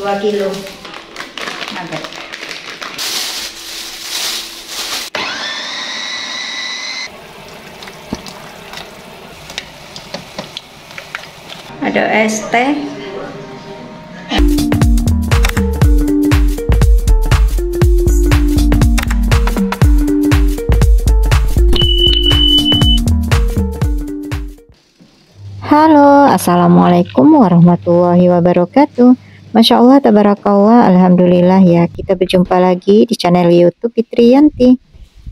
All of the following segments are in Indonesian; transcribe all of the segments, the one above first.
2 kilo nugget. Ada es teh. Halo, assalamualaikum warahmatullahi wabarakatuh. Masya Allah, tabarakallah, alhamdulillah ya. Kita berjumpa lagi di channel YouTube Fitriyanti.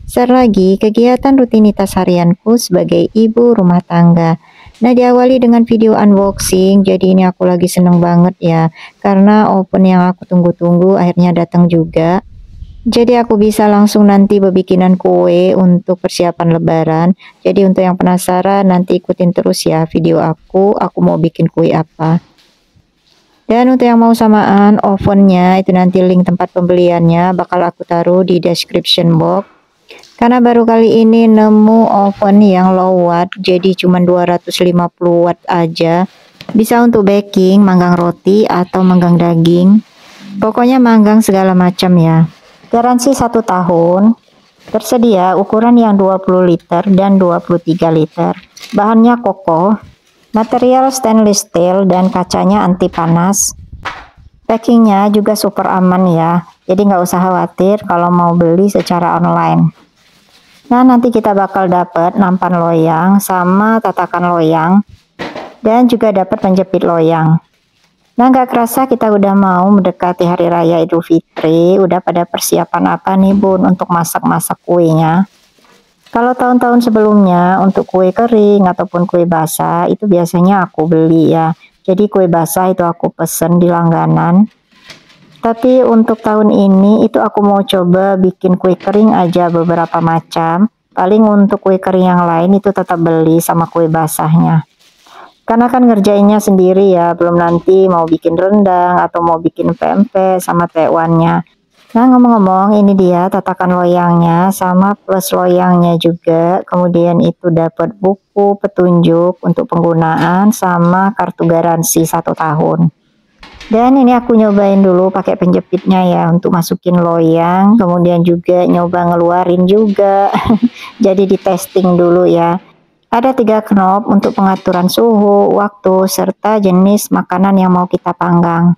Share lagi kegiatan rutinitas harianku sebagai ibu rumah tangga. Nah, diawali dengan video unboxing. Jadi ini aku lagi seneng banget ya, karena oven yang aku tunggu-tunggu akhirnya datang juga. Jadi aku bisa langsung nanti berbikinan kue untuk persiapan lebaran. Jadi untuk yang penasaran nanti ikutin terus ya video aku mau bikin kue apa. Dan untuk yang mau samaan ovennya itu nanti link tempat pembeliannya bakal aku taruh di description box. Karena baru kali ini nemu oven yang low watt, jadi cuma 250 watt aja. Bisa untuk baking, manggang roti atau manggang daging. Pokoknya manggang segala macam ya. Garansi 1 tahun. Tersedia ukuran yang 20 liter dan 23 liter. Bahannya kokoh. Material stainless steel dan kacanya anti panas. Packingnya juga super aman ya. Jadi nggak usah khawatir kalau mau beli secara online. Nah, nanti kita bakal dapat nampan loyang sama tatakan loyang dan juga dapat penjepit loyang. Nah, nggak kerasa kita udah mau mendekati hari raya Idul Fitri. Udah pada persiapan apa nih Bun untuk masak-masak kuenya? Kalau tahun-tahun sebelumnya untuk kue kering ataupun kue basah itu biasanya aku beli ya. Jadi kue basah itu aku pesen di langganan. Tapi untuk tahun ini itu aku mau coba bikin kue kering aja beberapa macam. Paling untuk kue kering yang lain itu tetap beli sama kue basahnya. Karena kan ngerjainnya sendiri ya, belum nanti mau bikin rendang atau mau bikin pempek sama tekwannya. Nah, ngomong-ngomong ini dia tatakan loyangnya sama plus loyangnya juga. Kemudian itu dapat buku petunjuk untuk penggunaan sama kartu garansi 1 tahun. Dan ini aku nyobain dulu pakai penjepitnya ya untuk masukin loyang, kemudian juga nyoba ngeluarin juga. Jadi di testing dulu ya. Ada 3 knob untuk pengaturan suhu, waktu, serta jenis makanan yang mau kita panggang.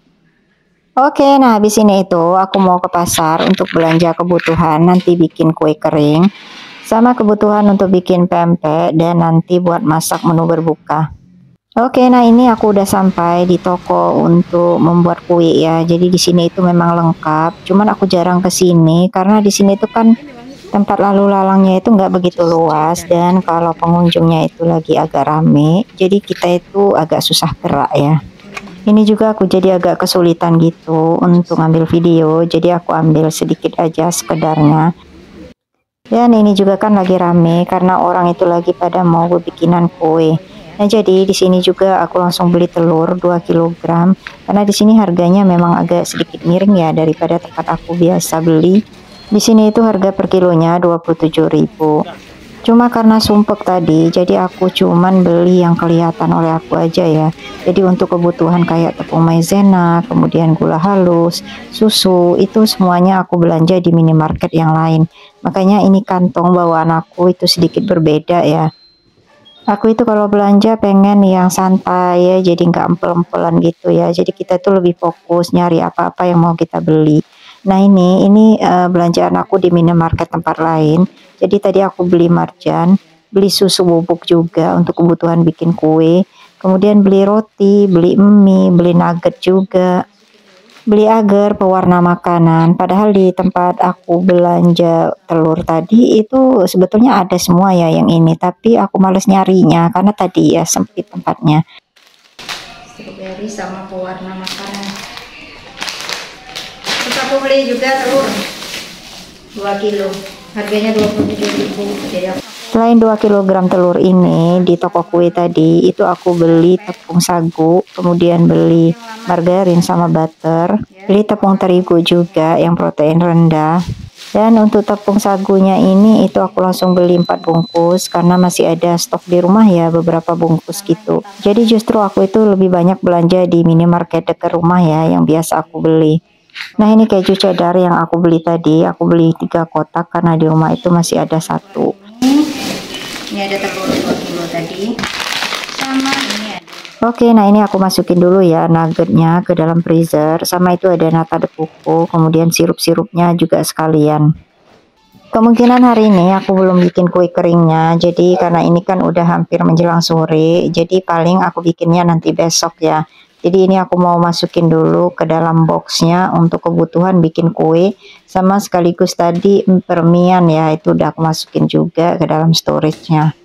Oke, nah habis ini itu aku mau ke pasar untuk belanja kebutuhan nanti bikin kue kering, sama kebutuhan untuk bikin pempek dan nanti buat masak menu berbuka. Oke, nah ini aku udah sampai di toko untuk membuat kue ya. Jadi di sini itu memang lengkap. Cuman aku jarang ke sini karena di sini itu kan tempat lalu lalangnya itu nggak begitu luas dan kalau pengunjungnya itu lagi agak rame, jadi kita itu agak susah gerak ya. Ini juga aku jadi agak kesulitan gitu untuk ngambil video. Jadi aku ambil sedikit aja sekedarnya. Dan ini juga kan lagi rame karena orang itu lagi pada mau bikinan kue. Nah, jadi di sini juga aku langsung beli telur 2 kg karena di sini harganya memang agak sedikit miring ya daripada tempat aku biasa beli. Di sini itu harga per kilonya 27.000. Cuma karena sumpek tadi, jadi aku cuman beli yang kelihatan oleh aku aja ya. Jadi untuk kebutuhan kayak tepung maizena, kemudian gula halus, susu, itu semuanya aku belanja di minimarket yang lain. Makanya ini kantong bawaan aku itu sedikit berbeda ya. Aku itu kalau belanja pengen yang santai ya, jadi nggak empel-empelan gitu ya. Jadi kita tuh lebih fokus nyari apa-apa yang mau kita beli. Nah ini belanjaan aku di minimarket tempat lain. Jadi tadi aku beli marjan, beli susu bubuk juga untuk kebutuhan bikin kue. Kemudian beli roti, beli mie, beli nugget juga. Beli agar pewarna makanan. Padahal di tempat aku belanja telur tadi itu sebetulnya ada semua ya yang ini, tapi aku males nyarinya karena tadi ya sempit tempatnya. Strawberry sama pewarna makanan. Terus aku beli juga telur 2 kilo, harganya 27.000. Jadi selain 2 kg telur ini di toko kue tadi itu aku beli tepung sagu, kemudian beli margarin sama butter, beli tepung terigu juga yang protein rendah, Dan untuk tepung sagunya ini itu aku langsung beli 4 bungkus karena masih ada stok di rumah ya, beberapa bungkus gitu. Jadi justru aku itu lebih banyak belanja di minimarket dekat rumah ya yang biasa aku beli. Nah ini keju cheddar yang aku beli tadi, aku beli 3 kotak karena di rumah itu masih ada satu. Ini ada telur 2 kilo tadi. Sama ini ada. Oke, nah ini aku masukin dulu ya nuggetnya ke dalam freezer. Sama itu ada nata de coco, kemudian sirup-sirupnya juga sekalian. Kemungkinan hari ini aku belum bikin kue keringnya, jadi karena ini kan udah hampir menjelang sore, jadi paling aku bikinnya nanti besok ya. Jadi ini aku mau masukin dulu ke dalam boxnya untuk kebutuhan bikin kue, sama sekaligus tadi permian ya, itu udah aku masukin juga ke dalam storage-nya.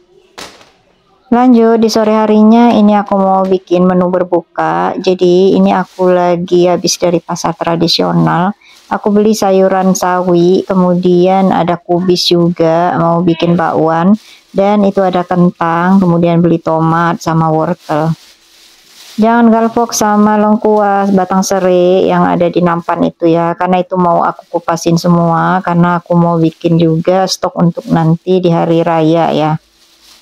Lanjut di sore harinya ini aku mau bikin menu berbuka. Jadi ini aku lagi habis dari pasar tradisional. Aku beli sayuran sawi, kemudian ada kubis juga, mau bikin bakwan, dan itu ada kentang, kemudian beli tomat sama wortel. Jangan galvok sama lengkuas, batang serai yang ada di nampan itu ya, karena itu mau aku kupasin semua, karena aku mau bikin juga stok untuk nanti di hari raya ya.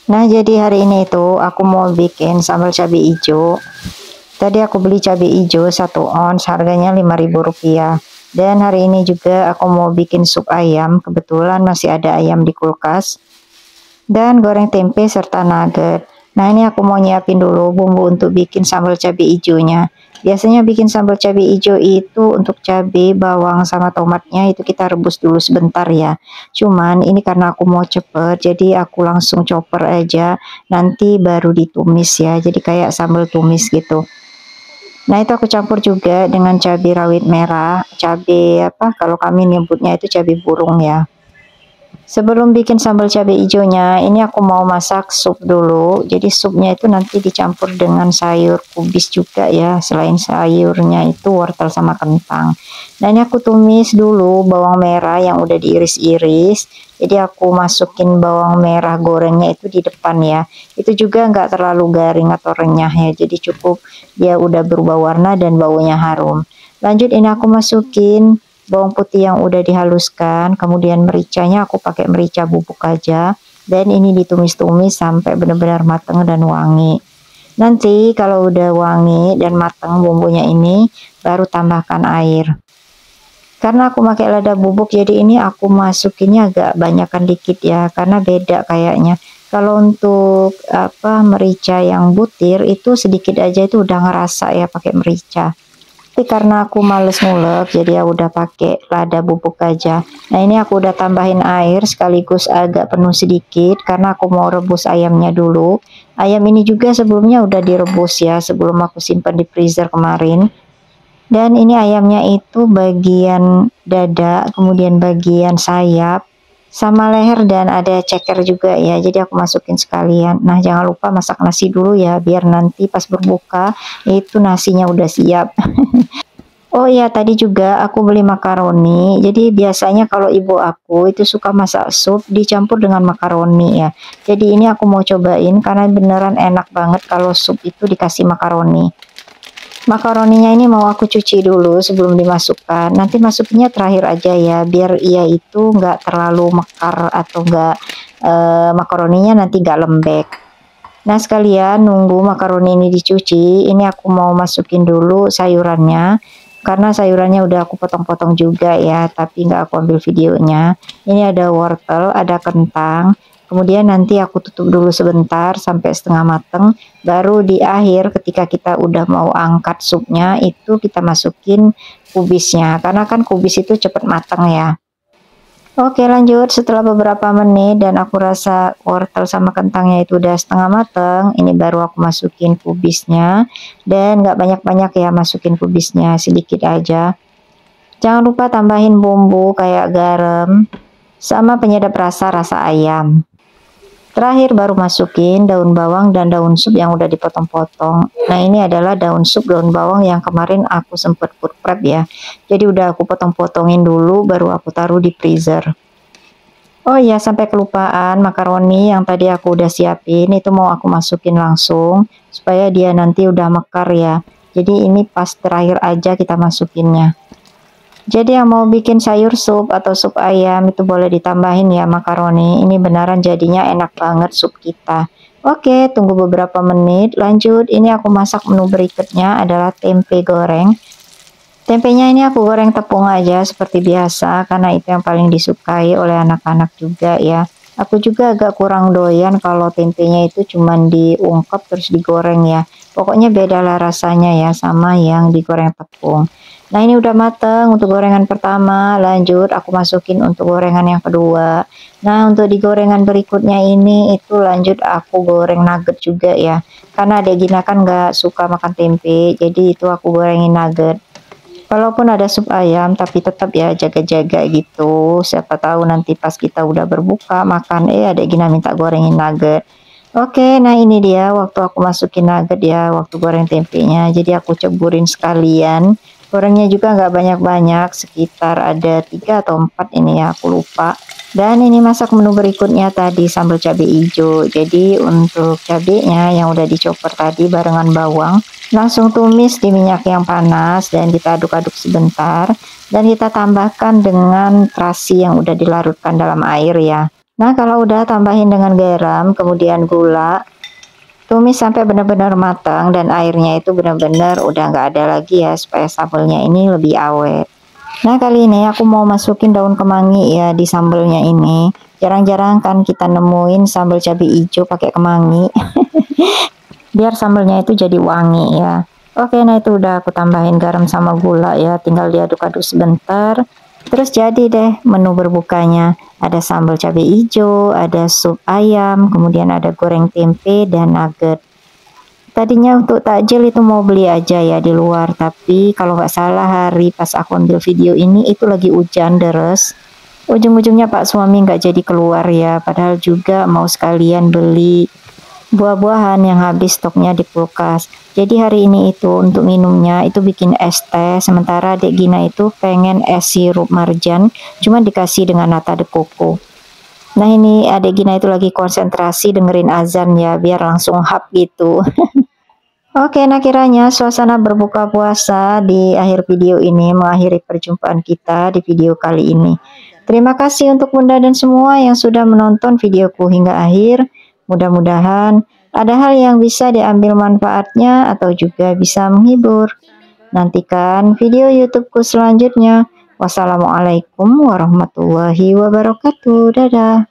Nah jadi hari ini itu aku mau bikin sambal cabai hijau. Tadi aku beli cabai hijau 1 ons, harganya Rp5.000. Dan hari ini juga aku mau bikin sup ayam, kebetulan masih ada ayam di kulkas. Dan goreng tempe serta nugget. Nah ini aku mau nyiapin dulu bumbu untuk bikin sambal cabai hijaunya. Biasanya bikin sambal cabai hijau itu untuk cabai, bawang, sama tomatnya itu kita rebus dulu sebentar ya. Cuman ini karena aku mau cepet, jadi aku langsung chopper aja, nanti baru ditumis ya. Jadi kayak sambal tumis gitu. Nah itu aku campur juga dengan cabai rawit merah, cabai apa kalau kami nyebutnya itu cabai burung ya. Sebelum bikin sambal cabai hijaunya, ini aku mau masak sup dulu. Jadi supnya itu nanti dicampur dengan sayur kubis juga ya. Selain sayurnya itu wortel sama kentang. Nah ini aku tumis dulu bawang merah yang udah diiris-iris. Jadi aku masukin bawang merah gorengnya itu di depan ya. Itu juga nggak terlalu garing atau renyah ya. Jadi cukup dia udah berubah warna dan baunya harum. Lanjut ini aku masukin bawang putih yang udah dihaluskan, kemudian mericanya aku pakai merica bubuk aja, dan ini ditumis-tumis sampai benar-benar matang dan wangi. Nanti kalau udah wangi dan matang bumbunya ini, baru tambahkan air. Karena aku pakai lada bubuk, jadi ini aku masukinnya agak banyakkan dikit ya, karena beda kayaknya. Kalau untuk apa merica yang butir itu sedikit aja itu udah ngerasa ya pakai merica. Tapi karena aku males ngulek, jadi ya udah pakai lada bubuk aja. Nah ini aku udah tambahin air sekaligus agak penuh sedikit karena aku mau rebus ayamnya dulu. Ayam ini juga sebelumnya udah direbus ya, sebelum aku simpan di freezer kemarin. Dan ini ayamnya itu bagian dada, kemudian bagian sayap, sama leher, dan ada ceker juga ya. Jadi aku masukin sekalian. Nah jangan lupa masak nasi dulu ya, biar nanti pas berbuka itu nasinya udah siap. Oh iya, tadi juga aku beli makaroni. Jadi biasanya kalau ibu aku itu suka masak sup dicampur dengan makaroni ya. Jadi ini aku mau cobain karena beneran enak banget kalau sup itu dikasih makaroni. Makaroninya ini mau aku cuci dulu sebelum dimasukkan. Nanti masukinnya terakhir aja ya, biar ia itu nggak terlalu mekar atau nggak makaroninya nanti nggak lembek. Nah sekalian nunggu makaroni ini dicuci, ini aku mau masukin dulu sayurannya. Karena sayurannya udah aku potong-potong juga ya, tapi nggak aku ambil videonya. Ini ada wortel, ada kentang. Kemudian nanti aku tutup dulu sebentar sampai setengah mateng. Baru di akhir ketika kita udah mau angkat supnya, itu kita masukin kubisnya. Karena kan kubis itu cepet matang ya. Oke lanjut, setelah beberapa menit dan aku rasa wortel sama kentangnya itu udah setengah mateng, ini baru aku masukin kubisnya, dan nggak banyak-banyak ya masukin kubisnya, sedikit aja. Jangan lupa tambahin bumbu kayak garam sama penyedap rasa ayam. Terakhir baru masukin daun bawang dan daun sup yang udah dipotong-potong. Nah ini adalah daun sup, daun bawang yang kemarin aku sempet food prep ya. Jadi udah aku potong-potongin dulu baru aku taruh di freezer. Oh iya sampai kelupaan, makaroni yang tadi aku udah siapin itu mau aku masukin langsung supaya dia nanti udah mekar ya. Jadi ini pas terakhir aja kita masukinnya. Jadi yang mau bikin sayur sup atau sup ayam itu boleh ditambahin ya makaroni. Ini beneran jadinya enak banget sup kita. Oke, tunggu beberapa menit. Lanjut, ini aku masak menu berikutnya adalah tempe goreng. Tempenya ini aku goreng tepung aja seperti biasa karena itu yang paling disukai oleh anak-anak juga ya. Aku juga agak kurang doyan kalau tempenya itu cuman diungkep terus digoreng ya. Pokoknya bedalah rasanya ya sama yang digoreng tepung. Nah ini udah mateng untuk gorengan pertama, lanjut aku masukin untuk gorengan yang kedua. Nah untuk di gorengan berikutnya ini itu lanjut aku goreng nugget juga ya. Karena adek Gina kan nggak suka makan tempe, jadi itu aku gorengin nugget. Walaupun ada sup ayam, tapi tetap ya jaga-jaga gitu. Siapa tahu nanti pas kita udah berbuka makan, adek Gina minta gorengin nugget. Oke, nah ini dia waktu aku masukin nugget ya, waktu goreng tempenya. Jadi aku ceburin sekalian. Gorengnya juga nggak banyak-banyak, sekitar ada 3 atau 4 ini ya, aku lupa. Dan ini masak menu berikutnya tadi sambal cabai hijau. Jadi untuk cabenya yang udah dicoper tadi barengan bawang, langsung tumis di minyak yang panas dan kita aduk-aduk sebentar. Dan kita tambahkan dengan terasi yang udah dilarutkan dalam air ya. Nah kalau udah tambahin dengan garam, kemudian gula, tumis sampai benar-benar matang dan airnya itu benar-benar udah nggak ada lagi ya supaya sambelnya ini lebih awet. Nah kali ini aku mau masukin daun kemangi ya di sambelnya ini. Jarang-jarang kan kita nemuin sambal cabai hijau pakai kemangi. Biar sambelnya itu jadi wangi ya. Oke, nah itu udah aku tambahin garam sama gula ya, tinggal diaduk-aduk sebentar. Terus jadi deh menu berbukanya. Ada sambal cabai hijau, ada sup ayam, kemudian ada goreng tempe dan nugget. Tadinya untuk takjil itu mau beli aja ya di luar, tapi kalau nggak salah hari pas aku ambil video ini itu lagi hujan deres. Ujung-ujungnya Pak suami nggak jadi keluar ya, padahal juga mau sekalian beli buah-buahan yang habis stoknya di kulkas. Jadi hari ini itu untuk minumnya itu bikin es teh, sementara Dek Gina itu pengen es sirup marjan, cuma dikasih dengan nata de coco. Nah ini Adek Gina itu lagi konsentrasi dengerin azan ya, biar langsung hap gitu. Oke, nah kiranya suasana berbuka puasa di akhir video ini mengakhiri perjumpaan kita di video kali ini. Terima kasih untuk Bunda dan semua yang sudah menonton videoku hingga akhir. Mudah-mudahan ada hal yang bisa diambil manfaatnya atau juga bisa menghibur. Nantikan video YouTubeku selanjutnya. Wassalamualaikum warahmatullahi wabarakatuh. Dadah.